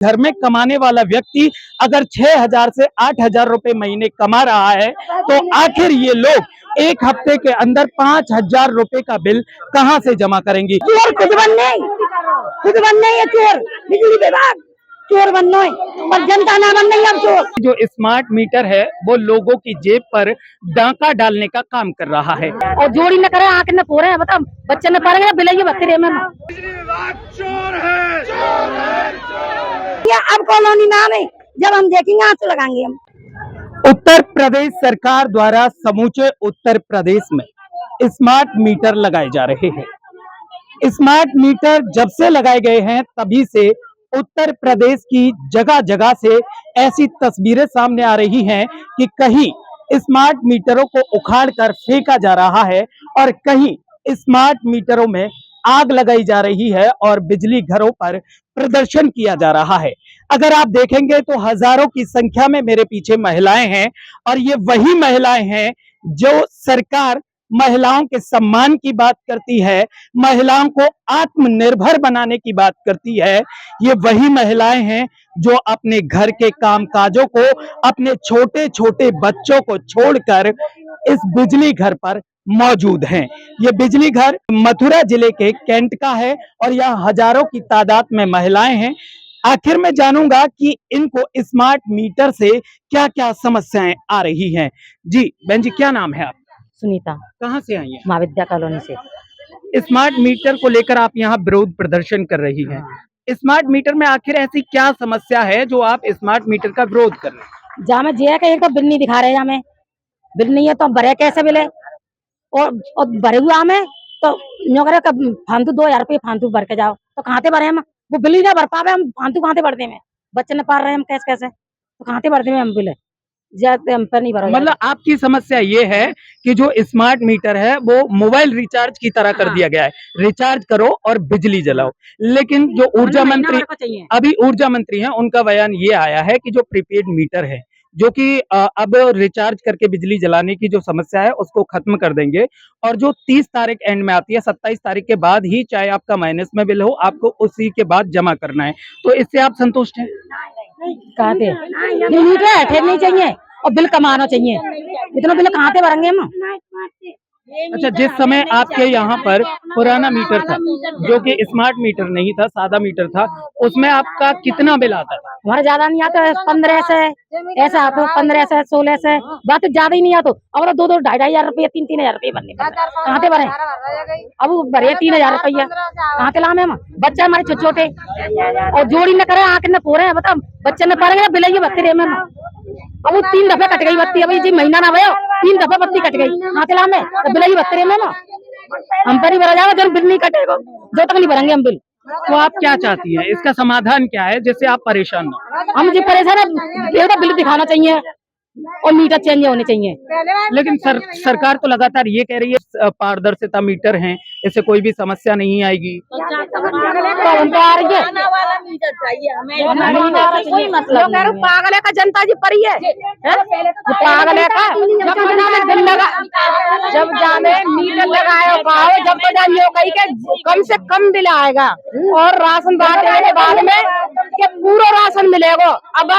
घर में कमाने वाला व्यक्ति अगर 6,000 से 8,000 रुपए महीने कमा रहा है तो आखिर ये लोग एक हफ्ते के अंदर 5,000 रुपए का बिल कहां से जमा करेंगी। चोर खुद बनने है चोर, बिजली विभाग चोर बनना है और जनता ना बनना है। अब चोर जो स्मार्ट मीटर है वो लोगों की जेब पर डाका डालने का काम कर रहा है। और जोड़ी न करे आके न पोरे बता बच्चे न पारेंगे बिलाई बत्ती में बिजली विभाग चोर है। अब कॉलोनी नाम है, जब हम देखेंगे आंसू लगाएंगे हम। उत्तर प्रदेश सरकार द्वारा समूचे उत्तर प्रदेश में स्मार्ट मीटर लगाए जा रहे हैं। स्मार्ट मीटर जब से लगाए गए हैं तभी से उत्तर प्रदेश की जगह जगह से ऐसी तस्वीरें सामने आ रही हैं कि कहीं स्मार्ट मीटरों को उखाड़कर फेंका जा रहा है और कहीं स्मार्ट मीटरों में आग लगाई जा रही है और बिजली घरों पर प्रदर्शन किया जा रहा है। अगर आप देखेंगे तो हजारों की संख्या में मेरे पीछे महिलाएं हैं और ये वही महिलाएं हैं जो सरकार महिलाओं के सम्मान की बात करती है, महिलाओं को आत्मनिर्भर बनाने की बात करती है। ये वही महिलाएं हैं जो अपने घर के कामकाजों को, अपने छोटे छोटे बच्चों को छोड़कर इस बिजली घर पर मौजूद हैं। ये बिजली घर मथुरा जिले के कैंट का है और यहाँ हजारों की तादाद में महिलाएं हैं। आखिर में जानूंगा कि इनको स्मार्ट मीटर से क्या क्या समस्याएं आ रही हैं। जी बहन जी, क्या नाम है आप? सुनीता, कहाँ से आई हैं? महाविद्या कॉलोनी से। स्मार्ट मीटर को लेकर आप यहाँ विरोध प्रदर्शन कर रही हैं। स्मार्ट मीटर में आखिर ऐसी क्या समस्या है जो आप स्मार्ट मीटर का विरोध कर रहे हैं? जहाँ में जे एक तो बिल नहीं दिखा रहे, हमें बिल नहीं है तो हम भरे कैसे बिल है, और भरे हुआ हमें तो नौकरे का फालतू 2,000 रुपये फालतू भर के जाओ तो कहाँ से भरे हम, वो बिल ही ना भर पावे, हम फालतू कहाँ से भरते में, बच्चे न पार रहे हम कैसे तो कहाँ से भरते में हम बिल जाते हम पर नहीं भरा। मतलब आपकी समस्या ये है कि जो स्मार्ट मीटर है वो मोबाइल रिचार्ज की तरह कर दिया गया है, रिचार्ज करो और बिजली जलाओ। लेकिन जो ऊर्जा मंत्री, अभी ऊर्जा मंत्री हैं, उनका बयान ये आया है कि जो प्रीपेड मीटर है जो कि अब रिचार्ज करके बिजली जलाने की जो समस्या है उसको खत्म कर देंगे और जो 30 तारीख एंड में आती है, 27 तारीख के बाद ही चाहे आपका माइनस में बिल हो आपको उसी के बाद जमा करना है। तो इससे आप संतुष्ट हैं? कहाँ थे नहीं चाहिए और बिल कमाना चाहिए, इतना बिल कहाँ से भरेंगे हम। अच्छा, जिस समय आपके यहाँ पर पुराना मीटर था जो कि स्मार्ट मीटर नहीं था, सादा मीटर था, उसमें आपका कितना बिल आता था? हमारा ज्यादा नहीं आता, 15 से ऐसा आता, 15 से 16 से, बात ज्यादा ही नहीं आता। और 2-2, 2,500 रुपये, 3-3 रुपये भरने कहाँ से भरे, अब भरे 3,000 रुपया कहाँ से लामे हम, बच्चे हमारे छोटे छोटे और जोड़ी न करे आके न पोरे बता बच्चे न पारेंगे बिल बत्ती रे में। अब वो 3 दफे कट गई बत्ती, अभी जी महीना ना भयो 3 दफे बत्ती कट गई, कहाँ से लामे बिल बत्ती रे में हम पर ही भरा जाएगा, जब बिल नहीं कटेगा जो तक नहीं भरेंगे हम बिल। तो आप क्या चाहती हैं, इसका समाधान क्या है जिससे आप परेशान हो? हम जी परेशान है, बिल दिखाना चाहिए और मीटर चेंज होने चाहिए। लेकिन सरकार तो लगातार ये कह रही है पारदर्शिता मीटर हैं, इससे कोई भी समस्या नहीं आएगी। पागल है का जनता जी परी है, पागल है का बिल लगा जब जाने मीटर लगाए जब तो जानिए कहीं के कम से कम बिल आएगा और राशन बांटने के बाद में कि पूरा राशन मिलेगा। अब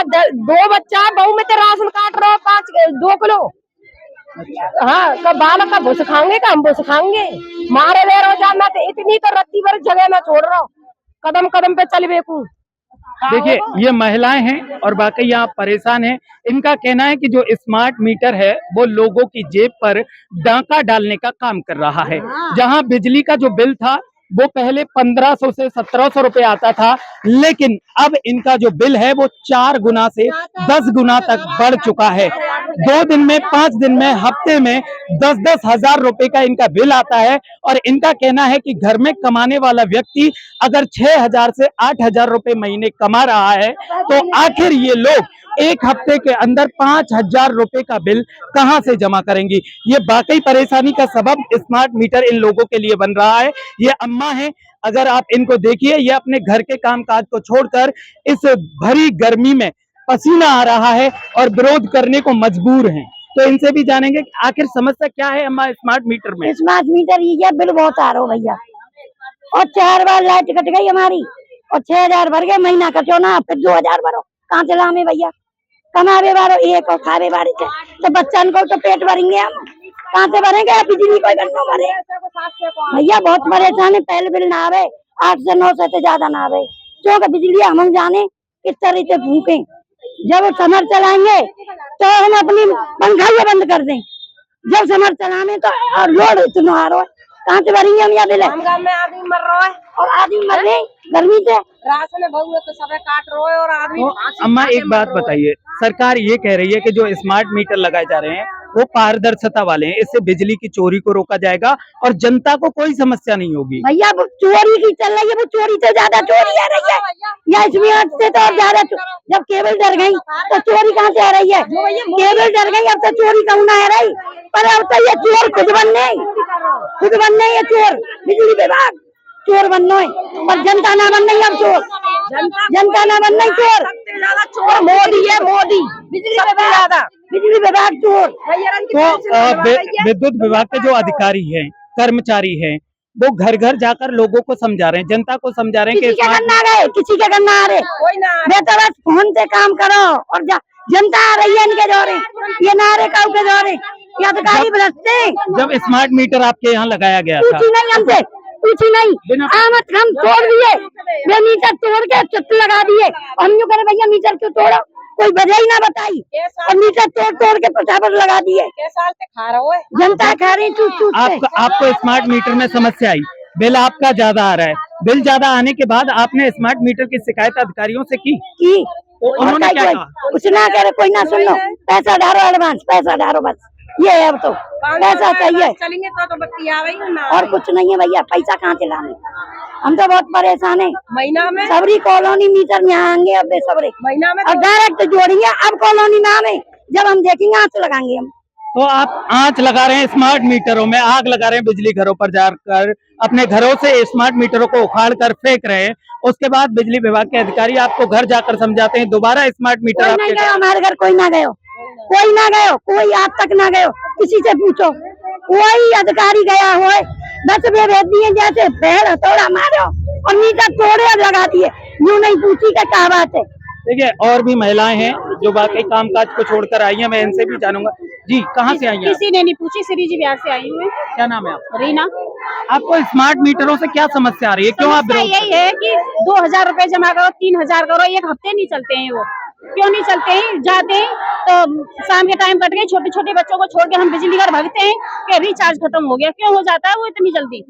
2 बच्चा बहू में तो राशन काट रहे हो 2 किलो, हाँ तो बालक का भूस खाएंगे का हम भूस खाएंगे, मारे ले रोजाना तो इतनी तो रत्ती भर जगह में छोड़ रहा हूँ, कदम कदम पे चल बेकू। देखिए ये महिलाएं हैं और बाकी यहाँ परेशान हैं। इनका कहना है कि जो स्मार्ट मीटर है वो लोगों की जेब पर डाका डालने का काम कर रहा है। जहाँ बिजली का जो बिल था वो पहले 1500 से 1700 रुपए आता था, लेकिन अब इनका जो बिल है वो 4 गुना से 10 गुना तक बढ़ चुका है। 2 दिन में, 5 दिन में, हफ्ते में 10-10 हजार रुपए का इनका बिल आता है और इनका कहना है कि घर में कमाने वाला व्यक्ति अगर 6,000 से 8,000 रुपए महीने कमा रहा है तो आखिर ये लोग एक हफ्ते के अंदर 5,000 रुपए का बिल कहां से जमा करेंगी। ये वाकई परेशानी का सबब स्मार्ट मीटर इन लोगों के लिए बन रहा है। ये अम्मा है, अगर आप इनको देखिए, ये अपने घर के कामकाज को छोड़कर इस भरी गर्मी में पसीना आ रहा है और विरोध करने को मजबूर हैं। तो इनसे भी जानेंगे कि आखिर समस्या क्या है अम्मा स्मार्ट मीटर में। स्मार्ट मीटर ये बिल बहुत आ रहा हो भैया, और 4 बार लाइट कट गई हमारी और 6,000 भर गए महीना का चोना, फिर 2,000 भरो, कहाँ से लामे भैया? कमावे बारो एक और खावे बारी थे, तो बच्चन को तो पेट भरेंगे हम, कहाँ से भरेंगे? बिजली कोई गन्नो भरे भैया, बहुत परेशान है। पहले बिल ना आवे 8 से 9 से ज्यादा ना आवे, क्योंकि बिजली हम जाने किस तरह से फूके। जब समर चलाएंगे तो हम अपनी पंखा ही बंद कर दें, जब समर चलाने तो लोड इतना आ रहा है, कहाँ से भरेंगे हम? या बिल में आदमी मर रहा है और आदमी मर रहे गर्मी से, राशन बहु तो सब काट रहे और आदमी अम्मा एक बात बताइए, सरकार ये कह रही है कि जो स्मार्ट मीटर लगाए जा रहे हैं वो पारदर्शिता वाले हैं, इससे बिजली की चोरी को रोका जाएगा और जनता को कोई समस्या नहीं होगी। भैया वो चोरी की चल रही है, वो चोरी से ज्यादा चोरी आ रही है, या इसमें से तो ज्यादा। जब केबल डर गई तो चोरी कहाँ से आ रही है? केबल डर गई, अब तो चोरी कहूँ ना आ रही, पर अब तो ये चोर खुद बनने ये चोर, बिजली विभाग चोर बनना है, पर जनता ना बन नहीं। अब चोर जनता ना बन नहीं, चोर मोदी है, मोदी बिजली विभाग चोर। तो विद्युत विभाग के जो अधिकारी हैं, कर्मचारी हैं, वो घर घर जाकर लोगों को समझा रहे हैं, जनता को समझा रहे हैं किसी के गन्ना गए, किसी के गन्ना आ रहे, मैं तो बस फोन से काम करो और जनता आ रही है इनके दौरे, ये ना आ रहे काऊ के दौरे, ये अधिकारी बरसते। जब स्मार्ट मीटर आपके यहाँ लगाया गया था, पूछी नहीं हमसे, पूछी नहीं, आमद हम तोड़ दिए, वे मीटर तोड़ के चुट लगा दिए, हम यूँ करे भैया मीटर क्यों तोड़ो, कोई वजह ही ना बताई, और मीटर तोड़ के पटापट लगा दिए। साल से खा रहा है जनता खा रही चूस आपको स्मार्ट मीटर में समस्या आई, बिल आपका ज्यादा आ रहा है, बिल ज्यादा आने के बाद आपने स्मार्ट मीटर की शिकायत अधिकारियों से की? तो उन्होंने क्या कहा? कुछ ना करे, कोई ना सुन लो, पैसा डालो एडवांस, पैसा डालो, बस ये है। अब तो पैसा चाहिए, चलेंगे तो बत्ती आवेगी ना, और कुछ नहीं है भैया, पैसा कहाँ से लाने? हम तो बहुत परेशान है। महीना में सबरी कॉलोनी मीटर में आएंगे, अब सबरे महीना में और डायरेक्ट जोड़ेंगे, अब कॉलोनी में आवे, जब हम देखेंगे आँच लगाएंगे हम। तो आप आंच लगा रहे हैं स्मार्ट मीटरों में, आग लगा रहे हैं बिजली घरों पर जाकर, अपने घरों से स्मार्ट मीटरों को उखाड़ कर फेंक रहे हैं, उसके बाद बिजली विभाग के अधिकारी आपको घर जाकर समझाते हैं, दोबारा स्मार्ट मीटर कोई नहीं गयो हमारे घर, कोई ना गयो, कोई ना गयो, कोई आज तक ना गयो, किसी से पूछो, कोई अधिकारी गया हो, 10 रुपये भेज दिए, जैसे भेड़ थोड़ा मारो और मीटर तोड़े और लगा दिए, यूँ नहीं पूछी का क्या बात है। देखिए और भी महिलाएं हैं जो बाकी कामकाज को छोड़कर आई हैं, मैं इनसे भी जानूंगा। जी, कहाँ से आई हैं? किसी ने नहीं पूछी, श्री जी बिहार से आई हूँ। क्या नाम है आपका? रीना। आपको स्मार्ट मीटरों से क्या समस्या आ रही है, क्यों आप विरोध? यही है कि 2,000 रुपए जमा करो, 3,000 करो, एक हफ्ते नहीं चलते हैं, वो क्यों नहीं चलते हैं? जाते हैं तो शाम के टाइम कट गए, छोटे छोटे बच्चों को छोड़ के हम बिजली घर भागते हैं कि रिचार्ज खत्म हो गया। क्यों हो जाता है वो इतनी जल्दी?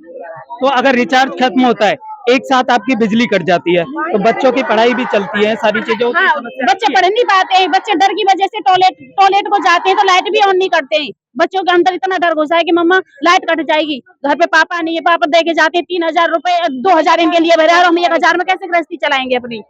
तो अगर रिचार्ज खत्म होता है, एक साथ आपकी बिजली कट जाती है, तो बच्चों की पढ़ाई भी चलती है, सारी चीजें होती हैं, हाँ, समस्या बच्चे आती है। पढ़ नहीं पाते हैं, बच्चे डर की वजह से टॉयलेट को जाते हैं तो लाइट भी ऑन नहीं करते हैं। बच्चों के अंदर इतना डर घुसा है कि मम्मा लाइट कट जाएगी, घर पे पापा नहीं है, पापा दे के जाते हैं 3,000 रुपए, 2,000 इनके लिए भरे और हम 1,000 में कैसे गृहस्थी चलाएंगे अपनी?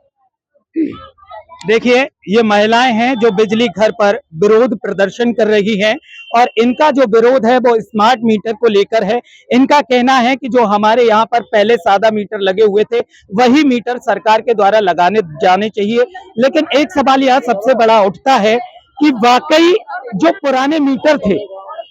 देखिए ये महिलाएं हैं जो बिजली घर पर विरोध प्रदर्शन कर रही हैं और इनका जो विरोध है वो स्मार्ट मीटर को लेकर है। इनका कहना है कि जो हमारे यहाँ पर पहले सादा मीटर लगे हुए थे वही मीटर सरकार के द्वारा लगाने जाने चाहिए, लेकिन एक सवाल यह सबसे बड़ा उठता है कि वाकई जो पुराने मीटर थे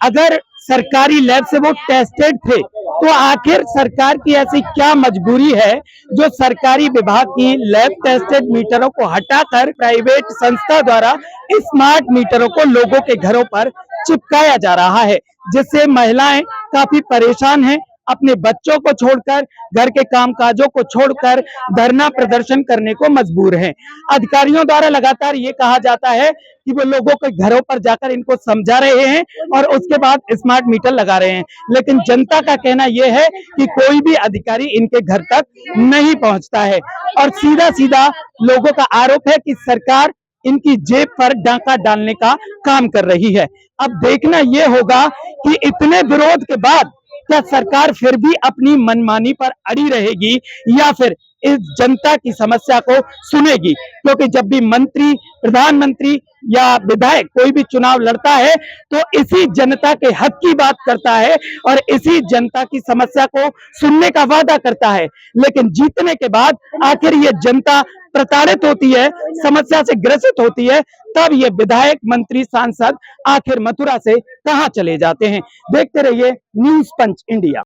अगर सरकारी लैब से वो टेस्टेड थे तो आखिर सरकार की ऐसी क्या मजबूरी है जो सरकारी विभाग की लैब टेस्टेड मीटरों को हटाकर प्राइवेट संस्था द्वारा स्मार्ट मीटरों को लोगों के घरों पर चिपकाया जा रहा है, जिससे महिलाएं काफी परेशान हैं, अपने बच्चों को छोड़कर घर के कामकाजों को छोड़कर धरना प्रदर्शन करने को मजबूर हैं। अधिकारियों द्वारा लगातार ये कहा जाता है कि वो लोगों के घरों पर जाकर इनको समझा रहे हैं और उसके बाद स्मार्ट मीटर लगा रहे हैं, लेकिन जनता का कहना यह है कि कोई भी अधिकारी इनके घर तक नहीं पहुंचता है और सीधा सीधा लोगों का आरोप है कि सरकार इनकी जेब पर डाका डालने का काम कर रही है। अब देखना यह होगा कि इतने विरोध के बाद क्या सरकार फिर भी अपनी मनमानी पर अड़ी रहेगी या फिर इस जनता की समस्या को सुनेगी, क्योंकि जब भी मंत्री, प्रधानमंत्री या विधायक कोई भी चुनाव लड़ता है तो इसी जनता के हक की बात करता है और इसी जनता की समस्या को सुनने का वादा करता है, लेकिन जीतने के बाद आखिर ये जनता प्रताड़ित होती है, समस्या से ग्रसित होती है, तब ये विधायक, मंत्री, सांसद आखिर मथुरा से कहां चले जाते हैं। देखते रहिए न्यूज़ पंच इंडिया।